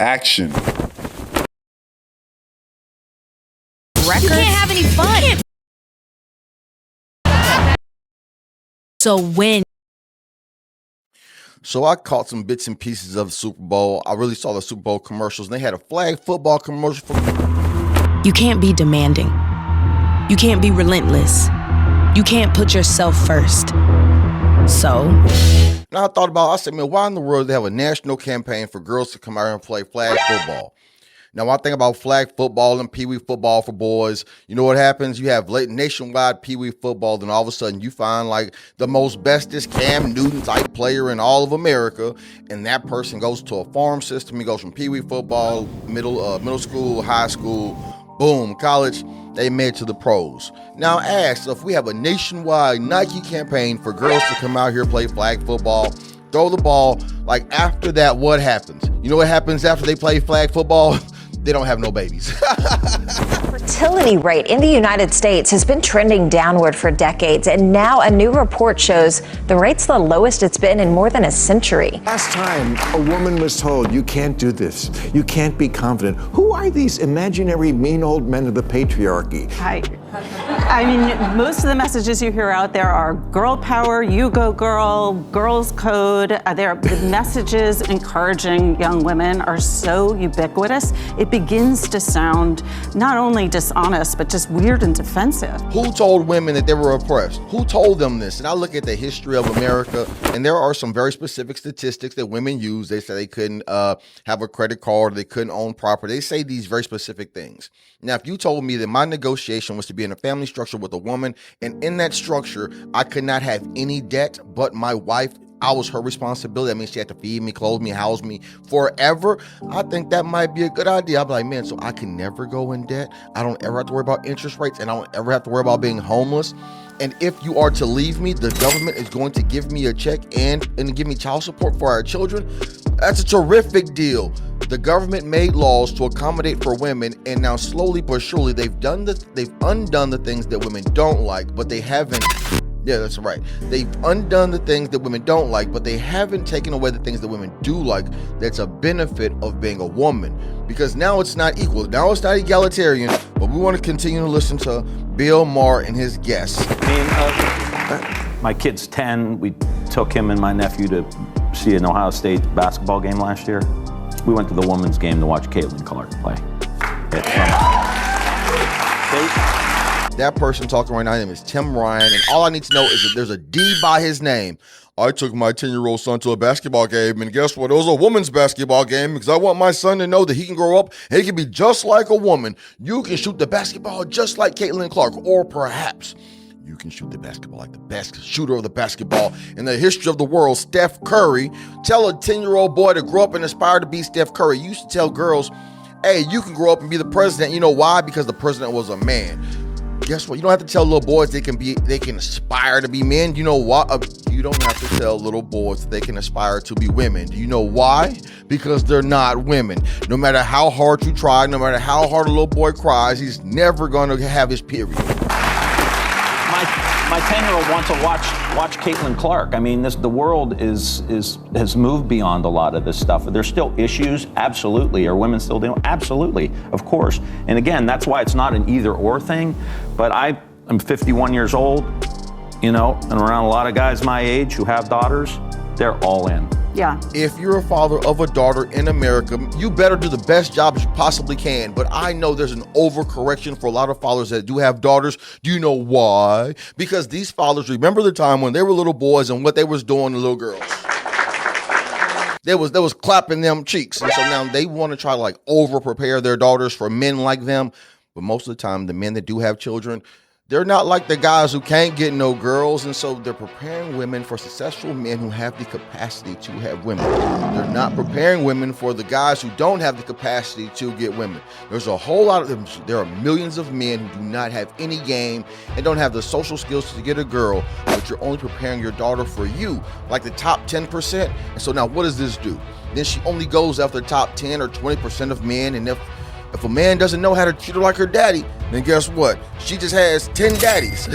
Action. Records. You can't have any fun. So when? So I caught some bits and pieces of the Super Bowl. I really saw the Super Bowl commercials, and they had a flag football commercial for. You can't be demanding. You can't be relentless. You can't put yourself first. So? And I thought about, I said, man, why in the world do they have a national campaign for girls to come out and play flag football? Now, when I think about flag football and pee-wee football for boys, you know what happens? You have nationwide pee-wee football, then all of a sudden you find like the most bestest Cam Newton type player in all of America, and that person goes to a farm system. He goes from pee-wee football, middle school, high school, boom, college, they made it to the pros. Now ask, if we have a nationwide Nike campaign for girls to come out here play flag football, throw the ball, like after that, what happens? You know what happens after they play flag football? They don't have no babies. Fertility rate in the United States has been trending downward for decades, and now a new report shows the rate's the lowest it's been in more than a century. Last time a woman was told, you can't do this, you can't be confident. Who are these imaginary mean old men of the patriarchy? I mean, most of the messages you hear out there are girl power, you go girl, girls code. The messages encouraging young women are so ubiquitous, it begins to sound not only dishonest, but just weird and defensive. Who told women that they were oppressed? Who told them this? And I look at the history of America, and there are some very specific statistics that women use. They say they couldn't have a credit card, they couldn't own property. They say these very specific things. Now, if you told me that my negotiation was to be in a family structure with a woman, and in that structure, I could not have any debt but my wife, I was her responsibility. That means she had to feed me, clothe me, house me forever. I think that might be a good idea. I'd be like, man, so I can never go in debt. I don't ever have to worry about interest rates, and I don't ever have to worry about being homeless. And if you are to leave me, the government is going to give me a check and give me child support for our children. That's a terrific deal. The government made laws to accommodate for women, and now slowly but surely they've undone the things that women don't like, but they haven't. Yeah, that's right. They've undone the things that women don't like, but they haven't taken away the things that women do like. That's a benefit of being a woman, because now it's not equal. Now it's not egalitarian, but we want to continue to listen to Bill Maher and his guests. My kid's 10. We took him and my nephew to see an Ohio State basketball game last year. We went to the women's game to watch Caitlin Clark play. That person talking right now, his name is Tim Ryan, and all I need to know is that there's a D by his name. I took my 10-year-old son to a basketball game, and guess what? It was a women's basketball game, because I want my son to know that he can grow up and he can be just like a woman. You can shoot the basketball just like Caitlin Clark, or perhaps you can shoot the basketball like the best shooter of the basketball in the history of the world, Steph Curry. Tell a 10-year-old boy to grow up and aspire to be Steph Curry. You used to tell girls, hey, you can grow up and be the president. You know why? Because the president was a man. Guess what? You don't have to tell little boys they can aspire to be men. You know what? You don't have to tell little boys that they can aspire to be women. Do you know why? Because they're not women. No matter how hard you try, no matter how hard a little boy cries, he's never going to have his period. My 10-year-old wants to watch Caitlin Clark. I mean, the world has moved beyond a lot of this stuff. There's still issues, absolutely. Are women still dealing? Absolutely, of course. And again, that's why it's not an either-or thing. But I am 51 years old, and around a lot of guys my age who have daughters. They're all in. Yeah. If you're a father of a daughter in America, you better do the best job as you possibly can. But I know there's an overcorrection for a lot of fathers that do have daughters. Do you know why? Because these fathers remember the time when they were little boys and what they was doing to little girls. They was clapping them cheeks. And so now they want to try to over prepare their daughters for men like them. But most of the time, the men that do have children, they're not like the guys who can't get no girls, and so they're preparing women for successful men who have the capacity to have women. They're not preparing women for the guys who don't have the capacity to get women. There's a whole lot of them. There are millions of men who do not have any game and don't have the social skills to get a girl, but you're only preparing your daughter for you, like the top 10%. And so now what does this do? Then she only goes after the top 10 or 20% of men, and if If a man doesn't know how to treat her like her daddy, then guess what? She just has 10 daddies.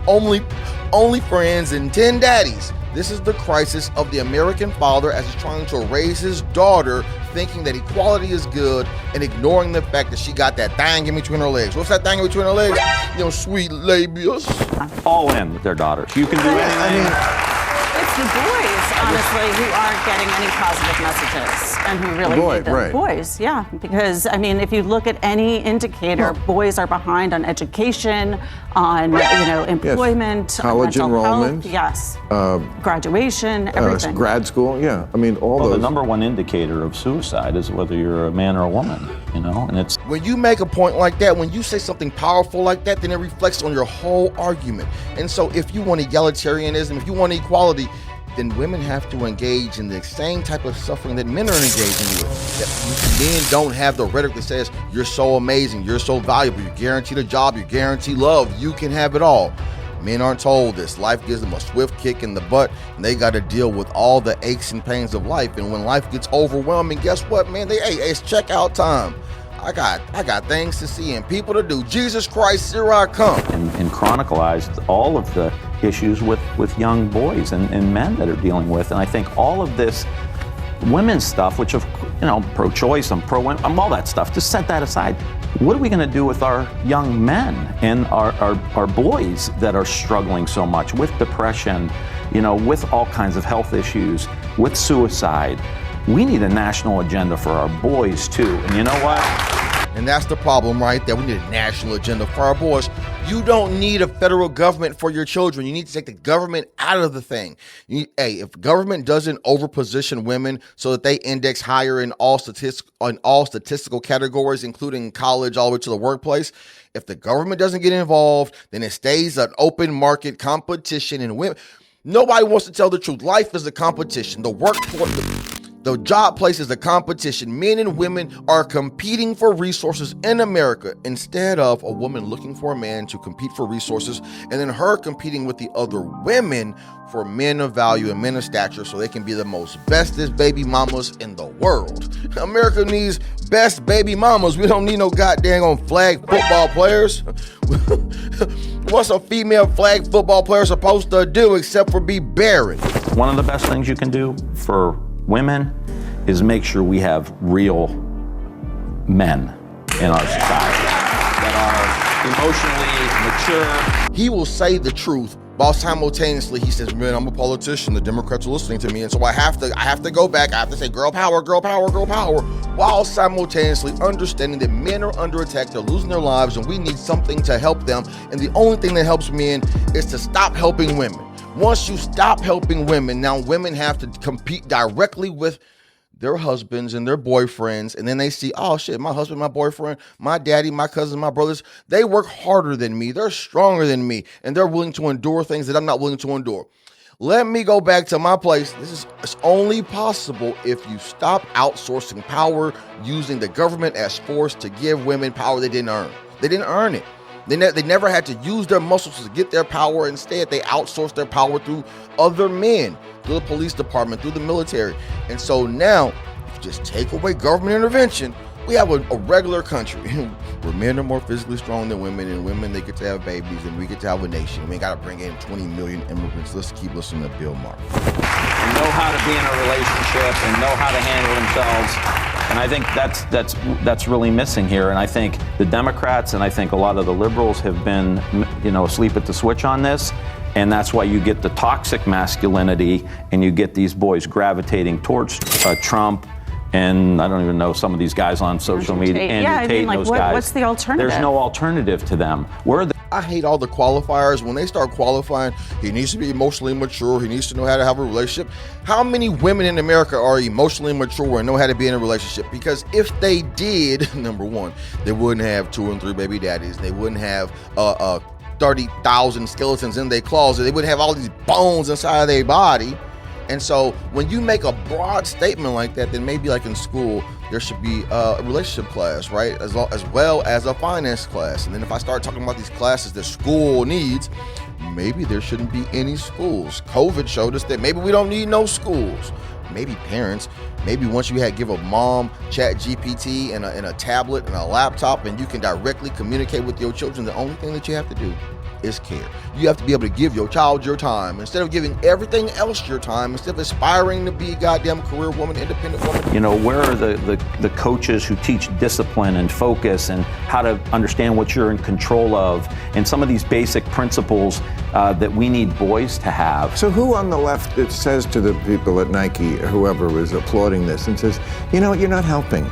only friends and 10 daddies. This is the crisis of the American father as he's trying to raise his daughter, thinking that equality is good and ignoring the fact that she got that thing in between her legs. What's that thing in between her legs? Sweet labias. All in with their daughters. You can do anything. It's the boys, honestly, who aren't getting any positive messages and who really need them. Right. Boys, yeah. Because, if you look at any indicator, boys are behind on education, on, employment, college on mental enrollment. health, yes. Graduation, everything. Grad school, all those. The number one indicator of suicide is whether you're a man or a woman, and it's... When you make a point like that, when you say something powerful like that, then it reflects on your whole argument. And so if you want egalitarianism, if you want equality, then women have to engage in the same type of suffering that men are engaging with. That men don't have the rhetoric that says, you're so amazing, you're so valuable, you're guaranteed a job, you're guaranteed love, you can have it all. Men aren't told this. Life gives them a swift kick in the butt, and they got to deal with all the aches and pains of life. And when life gets overwhelming, guess what, man? It's checkout time. I got things to see and people to do. Jesus Christ, here I come. And chronicalized all of the issues with young boys and men that are dealing with. And I think all of this women's stuff, which of, pro-choice, I'm pro-women, all that stuff, just set that aside. What are we going to do with our young men and our boys that are struggling so much with depression, with all kinds of health issues, with suicide? We need a national agenda for our boys too. And you know what? And that's the problem right there. We need a national agenda for our boys. You don't need a federal government for your children. You need to take the government out of the thing. If government doesn't overposition women so that they index higher in all statistical categories, including college all the way to the workplace, if the government doesn't get involved, then it stays an open market competition, and women. Nobody wants to tell the truth. Life is a competition. The workforce. The job place is a competition. Men and women are competing for resources in America instead of a woman looking for a man to compete for resources and then her competing with the other women for men of value and men of stature so they can be the most bestest baby mamas in the world. America needs best baby mamas. We don't need no goddamn on flag football players. What's a female flag football player supposed to do except for be barren? One of the best things you can do for women is make sure we have real men in our society that are emotionally mature. He will say the truth while simultaneously he says, man, I'm a politician, the Democrats are listening to me, and so I have to go back, I have to say girl power, girl power, girl power, while simultaneously understanding that men are under attack, they're losing their lives, and we need something to help them. And the only thing that helps men is to stop helping women. Once you stop helping women, now women have to compete directly with their husbands and their boyfriends, and then they see, oh shit, my husband, my boyfriend, my daddy, my cousins, my brothers, they work harder than me, they're stronger than me, and they're willing to endure things that I'm not willing to endure. Let me go back to my place. It's only possible if you stop outsourcing power, using the government as force to give women power they didn't earn. They didn't earn it. They never had to use their muscles to get their power. Instead, they outsourced their power through other men, through the police department, through the military. And so now, if you just take away government intervention, we have a regular country where men are more physically strong than women, and women, they get to have babies, and we get to have a nation. We ain't got to bring in 20 million immigrants. Let's keep listening to Bill Maher. And know how to be in a relationship and know how to handle themselves. And I think that's really missing here. And I think the Democrats and I think a lot of the liberals have been, asleep at the switch on this. And that's why you get the toxic masculinity and you get these boys gravitating towards Trump. And I don't even know some of these guys on social media. Andrew Tate, those guys. What's the alternative? There's no alternative to them. I hate all the qualifiers. When they start qualifying, he needs to be emotionally mature. He needs to know how to have a relationship. How many women in America are emotionally mature and know how to be in a relationship? Because if they did, number one, they wouldn't have 2 and 3 baby daddies. They wouldn't have 30,000 skeletons in their closet. They wouldn't have all these bones inside of their body. And so when you make a broad statement like that, then maybe like in school, there should be a relationship class, right? As well as a finance class. And then if I start talking about these classes that school needs, maybe there shouldn't be any schools. COVID showed us that maybe we don't need no schools. maybe parents, maybe once you give a mom Chat GPT and a tablet and a laptop and you can directly communicate with your children, the only thing that you have to do is care. You have to be able to give your child your time instead of giving everything else your time, instead of aspiring to be a goddamn career woman, independent woman. You know, where are the coaches who teach discipline and focus and how to understand what you're in control of and some of these basic principles that we need boys to have? So who on the left that says to the people at Nike, or whoever was applauding this, and says, you know, you're not helping.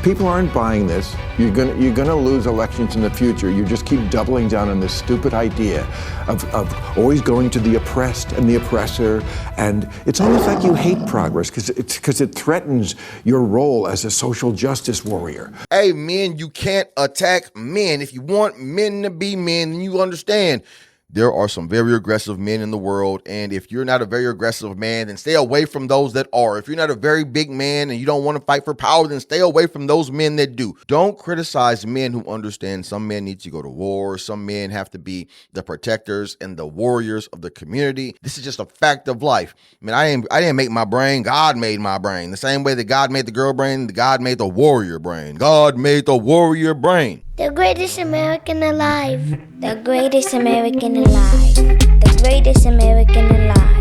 People aren't buying this. You're gonna lose elections in the future. You just keep doubling down on this stupid idea of always going to the oppressed and the oppressor, and it's almost like you hate progress because it threatens your role as a social justice warrior. Hey, men, you can't attack men. If you want men to be men, then you understand there are some very aggressive men in the world, and if you're not a very aggressive man, then stay away from those that are. If you're not a very big man and you don't want to fight for power, then stay away from those men that do. Don't criticize men who understand some men need to go to war. Some men have to be the protectors and the warriors of the community. This is just a fact of life. I mean, I didn't make my brain. God made my brain. The same way that God made the girl brain, God made the warrior brain. God made the warrior brain. The greatest American alive. The greatest American alive. The greatest American alive.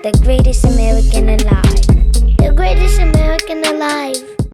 The greatest American alive. The greatest American alive.